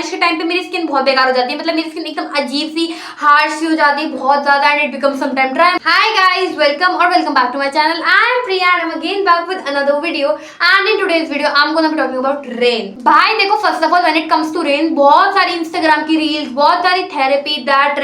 बारिश के टाइम पे मेरी स्किन बहुत बेकार हो जाती है, मतलब मेरी स्किन एकदम अजीब सी हार्ड सी हो जाती है बहुत ज्यादा, and it become some time dry. Hi guys, welcome back to my channel. I am Priya and I am again back with another video, and in today's video I am gonna be talking about rain. भाई देखो, first of all when it comes to rain, बहुत सारी Instagram की reels, बहुत सारी therapy, that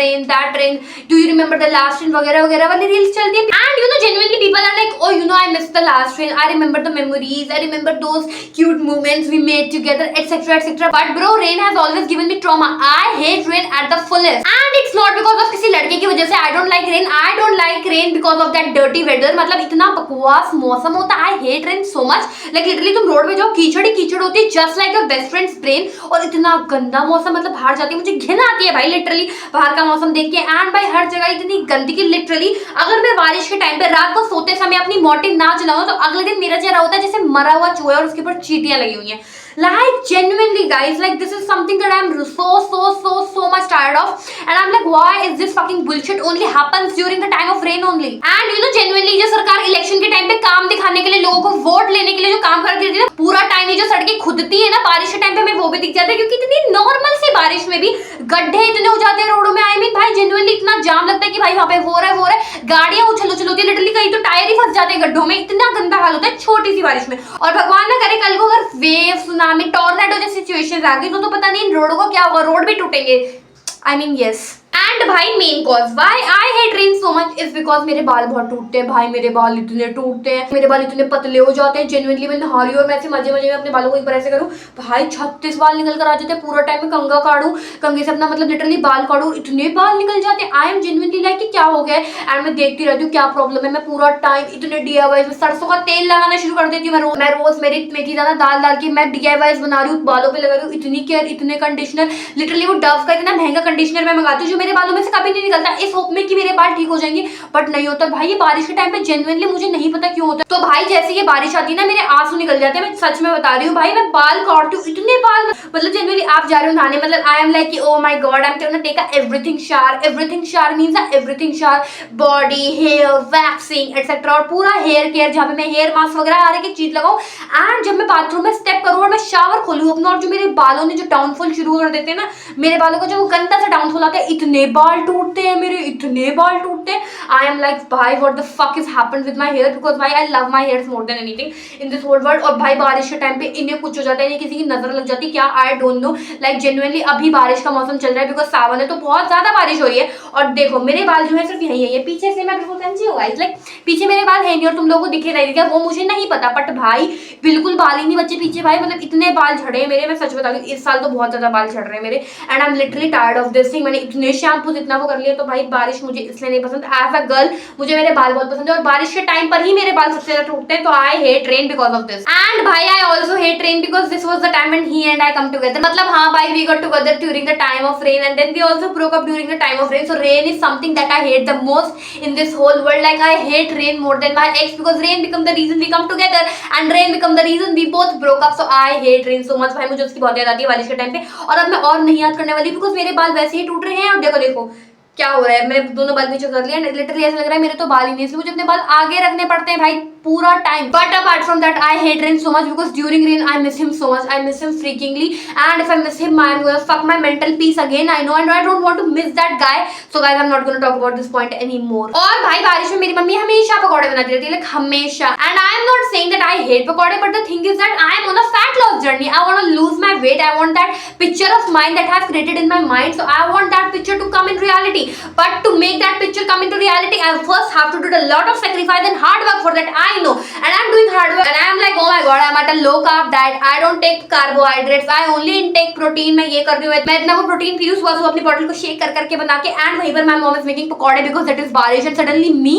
rain, do you remember the last rain वगैरह वगैरह वाली रील्स चलती है, and you know genuinely people are like, oh you know I miss the last rain, I remember the memories, I remember those cute moments we made together, etcetera etcetera. But bro, rain has always given me trauma. I hate rain at the fullest, and it's not because of किसी लड़के की वजह से I don't like rain. I don't like rain because of that dirty weather, मतलब इतना बकवास मौसम होता है। आई hate rain so much, like literally तुम रोड पे जाओ, कीचड़ ही कीचड़ होती है, just like your best friends brain, और इतना गंदा मौसम, मतलब बाहर जाती है मुझे घिन आती है भाई लिटरली बाहर का मौसम देख के। एंड भाई हर जगह इतनी गंदगी, लिटरली अगर मैं बारिश के टाइम पे रात को सोते समय अपनी मॉर्टिन ना चलाऊं तो अगले दिन मेरा चेहरा होता है जैसे मरा हुआ चूहा है और उसके ऊपर चींटियां लगी हुई हैं। Like genuinely guys, like this is something that I'm so much tired of, and I'm like, why is this fucking bullshit only happens during the time of rain only? And you know genuinely जो सरकार election के time पे काम दिखाने के लिए, लोगों को वोट लेने के लिए जो काम करती है ना, पूरा टाइम ये जो सड़कें खुदती है ना बारिश के टाइम पे, हमें वो भी दिख जाता है, क्योंकि इतनी नॉर्मल सी बारिश में भी गड्ढे इतने हो जाते हैं रोडों में। आई मीन भाई जेन्युइनली इतना जाम लगता है कि भाई वहां पे हो रहा है, गाड़ियां उछल उछल होती है, लिटरली कहीं तो टायर ही फंस जाते हैं गड्ढों में, इतना गंदा हाल होता है छोटी सी बारिश में। और भगवान ना करे कल को अगर वेव, सुनामी, टॉर्नेडो जैसी सिचुएशंस आ गई तो पता नहीं इन रोडों को क्या होगा, रोड भी टूटेंगे। I mean yes. एंड भाई main cause why I hate rain so much is because मेरे बाल बहुत टूटते हैं भाई, मेरे बाल इतने टूटते हैं, मेरे बाल इतने पतले हो जाते हैं। जेन्युइनली मैं नहा रही हूं और मैं ऐसे मजे में अपने बालों को एक बार ऐसे करूं, भाई 36 बाल निकल कर आ जाते हैं। पूरा टाइम में कंघा काटूं, कंघे से अपना मतलब लिटरली बाल काटूं, इतने बाल निकल जाते हैं। आई एम जेन्युइनली लाइक कि क्या हो गया है, एंड मैं देखती रहती हूँ क्या प्रॉब्लम है। मैं पूरा टाइम इतने DIYs में सरसों का तेल लगाना शुरू कर देती हूँ। मैं रोज मेथी दाना दाल डाल के मैं DIYs बना रही हूँ, बालों पे लगा रही हूँ, इतनी केयर, इतने कंडीशनर, लिटरली वो डव का इतना महंगा कंडीशनर मैं मंगाती हूँ जो मेरे बालों में से कभी नहीं निकलता, इस होप में कि मेरे बाल ठीक हो जाएंगे, बट नहीं होता भाई। ये बारिश के टाइम पे जेन्युइनली मुझे नहीं पता क्यों होता है। तो भाई जैसे ये बारिश आती है ना, मेरे आंसू निकल जाते हैं, मैं सच में बता रही हूँ भाई। मैं बाल काटती हूँ, इतने बाल, मतलब जेन्युइनली आप जा रहे हो नहाने, मतलब I am like oh my God, I am gonna take a everything shower means everything shower, body, hair, waxing etcetera, और पूरा हेयर केयर जहाँ पे मैं हेयर मास्क वगैरह हर एक चीज लगाऊं। एंड जब मैं बाथरूम में स्टेप करूँ और मैं शावर खोलूँ अपना, और जो मेरे बालों ने जो डाउनफॉल शुरू कर देते हैं ना, मेरे बालों का जो गंदा सा डाउनफॉल आता है, इतने बाल टूटते हैं मेरे, इतने बाल टूटते हैं। आई एम लाइक भाई what the fuck is happened with my hair, because भाई I love my hairs more than anything in this whole world. और भाई बारिश के टाइम पे इन्हें कुछ हो जाता है, किसी की नजर लग जाती है क्या, आई डोंट नो। लाइक जेन्युइनली अभी बारिश का मौसम चल रहा है बिकॉज सावन है तो बहुत ज्यादा बारिश हो रही है। और देखो मेरे बाल जो है सिर्फ यही है, पीछे से मैं बिल्कुल समझी हूँ गाइस, लाइक पीछे मेरे बाल है नहीं और तुम लोगों को दिखे नहीं क्या वो मुझे नहीं पता, बट भाई बिल्कुल बाल ही नहीं बच्चे पीछे भाई, मतलब इतने बाल झड़े हैं मेरे। मैं सच बता दूं इस साल तो बहुत ज्यादा बाल झड़ रहे हैं मेरे, and I am literally tired of this thing. मैंने इतने शैम्पू इतना वो कर लिया, तो भाई बारिश मुझे इसलिए नहीं पसंद। एज अ गर्ल मुझे मेरे बाल बहुत पसंद है, और बारिश के टाइम पर ही मेरे बाल सबसे ज्यादा टूटते हैं, तो I hate rain because of this. And भाई I also hate rain because this was the time when he and I come together, मतलब हाँ भाई we got together during the time of rain, and then we also broke up during the time of rain. So rain is something that I hate the most in this whole world. Like I hate rain more than my x because rain become the reason we come together, and rain become the reason we both broke up. So I hate rain so much भाई, मुझे उसकी बहुत याद आती है बारिश के time पे। और अब मैं और नहीं याद करने वाली बिकॉज मेरे बाल वैसे ही टूट रहे हैं। और देखो देखो क्या हो रहा है, मैंने दोनों बाल पीछे कर लिया, लिटरली ऐसा लग रहा है मेरे तो बाल ही नहीं, इसलिए मुझे अपने बाल आगे रखने पड़ते हैं भाई पूरा time. But apart from that I hate rain so much because during rain I miss him so much, I miss him freakingly, and if I miss him I am gonna fuck my mental peace again, I know, and I don't want to miss that guy. So guys I am not gonna talk about this point any more. और भाई बारिश में मेरी mummy हमेशा पकौड़े बनाती रहती है, लाइक हमेशा, and I am not saying that I hate पकौड़े, but the thing is that I am on a fat loss journey, I want to lose my weight, I want that picture of mind that have created in my mind, so I want that picture to come in reality, but to make that picture come into reality I first have to do a lot of sacrifice and hard work for that, I know, and I'm doing hard work, and I'm like oh my god I'm at a low carb diet, I don't take carbohydrates, I only intake protein। मैं ये कर रही हूँ, मैं इतना वो protein P रही हूँ सुबह सुबह अपनी बॉटल को शेक कर करके बना के, एंड वहीं पर my mom is making पकौड़े because that is बारिश, and suddenly me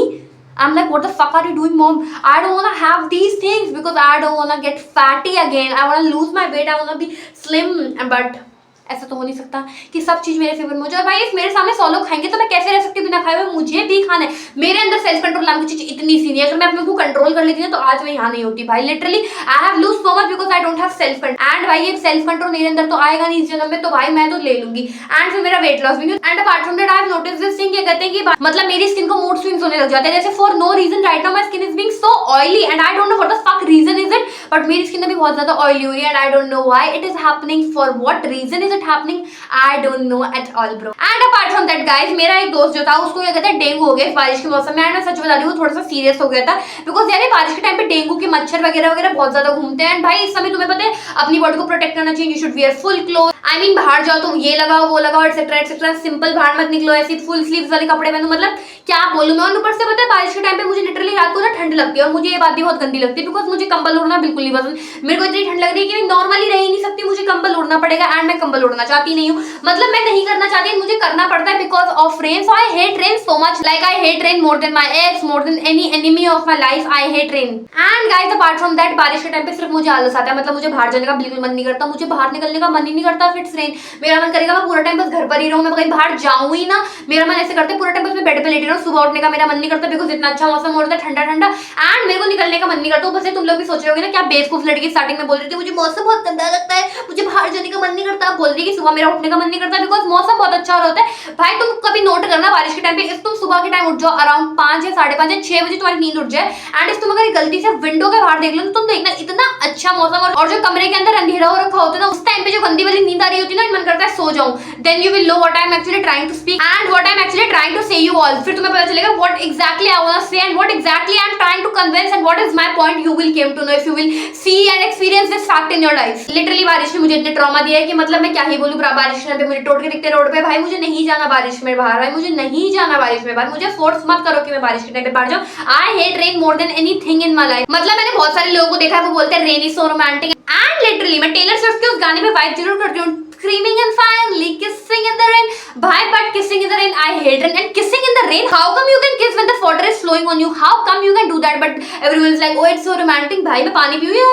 I'm like what the fuck are you doing mom, I don't wanna have these things because I don't wanna get fatty again, I wanna lose my weight, I wanna be slim, but ऐसा तो हो नहीं सकता कि सब चीज मेरे favour में हो जाए। और भाई इस मेरे सामने 100 लोग खाएंगे तो मैं कैसे रह सकती हूँ बिना खाए हुए, मुझे भी खाना है। मेरे अंदर सेल्फ कंट्रोल नाम की चीज इतनी सी नहीं है, अगर मैं अपने को कंट्रोल कर लेती ना तो आज मैं यहाँ नहीं होती भाई। Literally I have lose so much because I don't have self control, and भाई ये सेल्फ कंट्रोल मेरे अंदर तो आएगा नहीं इस जन्म में, तो भाई मैं तो ले लूंगी, एंड फिर मेरा वेट लॉस भी नहीं। And apart from that I have notice this thing, ये कहते हैं कि मतलब मेरी स्किन को मूड स्विंग्स होने लग जाते हैं, जैसे for no reason right now my skin is being so oily, and I don't know what the fuck reason is it, but मेरी स्किन अभी बहुत ज्यादा ऑयली हो रही है, and I don't know why it is happening, for what reason is it happening? I don't know at all bro. And apart from that guys, मेरा एक दोस्त जो था उसको क्या कहते हैं डेंगू हो गया बारिश के मौसम में। एंड मैं सच बता रही हूँ थोड़ा सा सीरियस हो गया था, बिकॉज यार बारिश के टाइम पे डेंगू के मच्छर वगैरह वगैरह बहुत ज्यादा घूमते हैं। एंड भाई इस समय तुम्हें पता है अपनी बॉडी को प्रोटेक्ट करना चाहिए। You should wear full cloth. I mean बाहर जाओ तो ये लगाओ वो लगाओ एटसेट्रा एटसेट्रा, सिंपल बाहर मत निकलो ऐसे फुल स्लीव्स वाले कपड़े पहनो। मतलब क्या बोलूं मैं। और ऊपर से पता है बारिश के टाइम पे मुझे लिटरली रात को ना ठंड लगती है, और मुझे ये बात भी बहुत गंदी लगती है, बिकॉज मुझे कंबल ओढ़ना बिल्कुल नहीं पसंद। मेरे को इतनी ठंड लग रही है कि मैं नॉर्मली रह ही नहीं सकती, मुझे कंबल ओढ़ना पड़ेगा। एंड मैं कंबल ओढ़ना चाहती नहीं हूँ, मतलब मैं नहीं करना चाहती, मुझे करना पड़ता है because of rain. So I hate rain so much, like I hate rain more then my x, more than any enemy of my life. I hate rain. And guys apart from that, बारिश के time पे सिर्फ मुझे आलस आता है, मतलब मुझे बाहर जाने का बिल्कुल मन नहीं करता, मुझे बाहर निकलने का मन ही नहीं करता। फिर रेन मेरा मन करेगा मैं पूरा टाइम बस घर पर ही रहूं, मैं कहीं बाहर जाऊं ही ना। मेरा मन ऐसे करते पूरा टाइम बस मैं बेड पे लेटी रहूं, सुबह उठने का मेरा मन नहीं करता, बिकॉज इतना अच्छा मौसम हो रहा है ठंडा ठंडा। एंड मेरे को निकलने का मन नहीं करता। बस तुम लोग भी सोच रहे होगे ना क्या बेवकूफ लड़की स्टार्टिंग में बोल रही थी मुझे मौसम बहुत गंदा लगता है, मुझे बाहर जाने का मन नहीं करता। बोल रही है कि सुबह मेरा उठने का मन नहीं करता बिकॉज मौसम बहुत अच्छा हो रहा होता है। भाई तुम कभी नोट करना बारिश के टाइम पे, इफ तुम सुबह के टाइम उठ जाओ अराउंड 5 या 5:30 या 6 बजे तुम्हारी नींद उठ जाए, एंड इफ तुम अगर गलती से विंडो के बाहर देख लो तो तुम देखना इतना अच्छा मौसम, और जो कमरे के अंदर अंधेरा हो रखा होता है ना, उस टाइम पे जो गंदी वाली नींद आ रही होती है ना, मन करता है सो जाऊं। Then you will know what I am actually trying to speak and what I am actually trying to say you all. फिर तुम्हें पता चलेगा what exactly I want to say and what exactly I am trying to convince and what is my point. You will came to know if you will see and experience this fact in your life. Literally बारिश ने मुझे इतने trauma दिया है कि मतलब मैं क्या ही बोलूं। बारिश में मुझे टोट के दिखते रोड पे, भाई मुझे नहीं जाना बारिश में बाहर, भाई मुझे नहीं जाना बारिश में बाहर। मुझे फोर्स मत करो कि मैं बारिश के टाइम पे बाहर जाऊं। आई hate rain more than anything in my life. मतलब मैंने बहुत सारे लोगों को देखा है वो बोलते हैं rain is so romantic, and literally मैं टेलर स्विफ्ट के उस गाने पे वाइब जरूर करती हूँ, screaming and finally kissing in the rain. Bye, but kissing in the rain, I hate rain. And kissing in the rain, how come you can kiss when the water is flowing on you? How come you can do that? But everyone is like, oh, it's so romantic. भाई मैं पानी पीऊँ या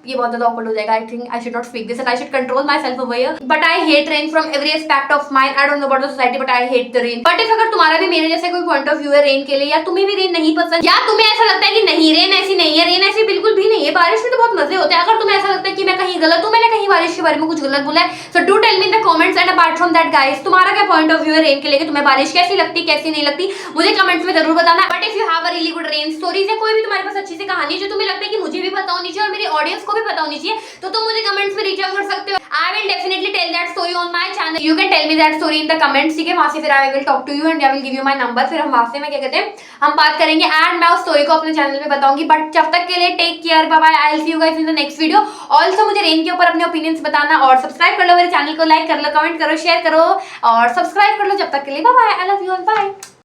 ये बहुत ज्यादा awkward हो जाएगा। I think I should not speak this and I should control myself over here. But I hate rain from every aspect of mine. I don't know about the society, but I hate the rain. But if अगर तुम्हारा भी मेरे जैसे कोई point of view है rain के लिए, या तुम्हें भी रेन नहीं पसंद, या तुम्हें ऐसा लगता है कि नहीं रेन ऐसी नहीं है, रेन ऐसी बिल्कुल भी नहीं है, बारिश में तो बहुत मजे होते हैं। अगर तुम्हें ऐसा लगता है कि मैं कहीं गलत हूँ, मैंने कहीं बारिश के बारे में कुछ गलत बोला है, so do tell me in the comments. And apart from that guys, तुम्हारा क्या point of view है रेन के लिए? तुम्हें बारिश कैसी लगती, कैसी नहीं लगती, मुझे कमेंट्स में जरूर बताना। But if you have a really good rain stories, या कोई भी तुम्हारे पास अच्छी सी कहानी जो तुम्हें लगता है कि मुझे भी पता होनी चाहिए और मेरी ऑडियंस को भी पता होनी चाहिए, तो तुम मुझे कमेंट्स में रीच आउट कर सकते हो। I will definitely tell that story on my channel. You can tell me that story in the comments, ठीक है? वहां से फिर I will talk to you and I will give you my number. फिर हम वहां से मैं क्या कहते हैं हम बात करेंगे एंड मैं उस स्टोरी को अपने चैनल पे बताऊंगी। बट जब तक के लिए take care, bye bye, I will see you guys in the next video. Also मुझे रेन के ऊपर अपने ओपिनियंस बताना, और सब्सक्राइब कर लो मेरे चैनल को, लाइक कर लो, कमेंट करो, शेयर करो और सब्सक्राइब कर लो। जब तक के लिए bye bye, I love you all, bye.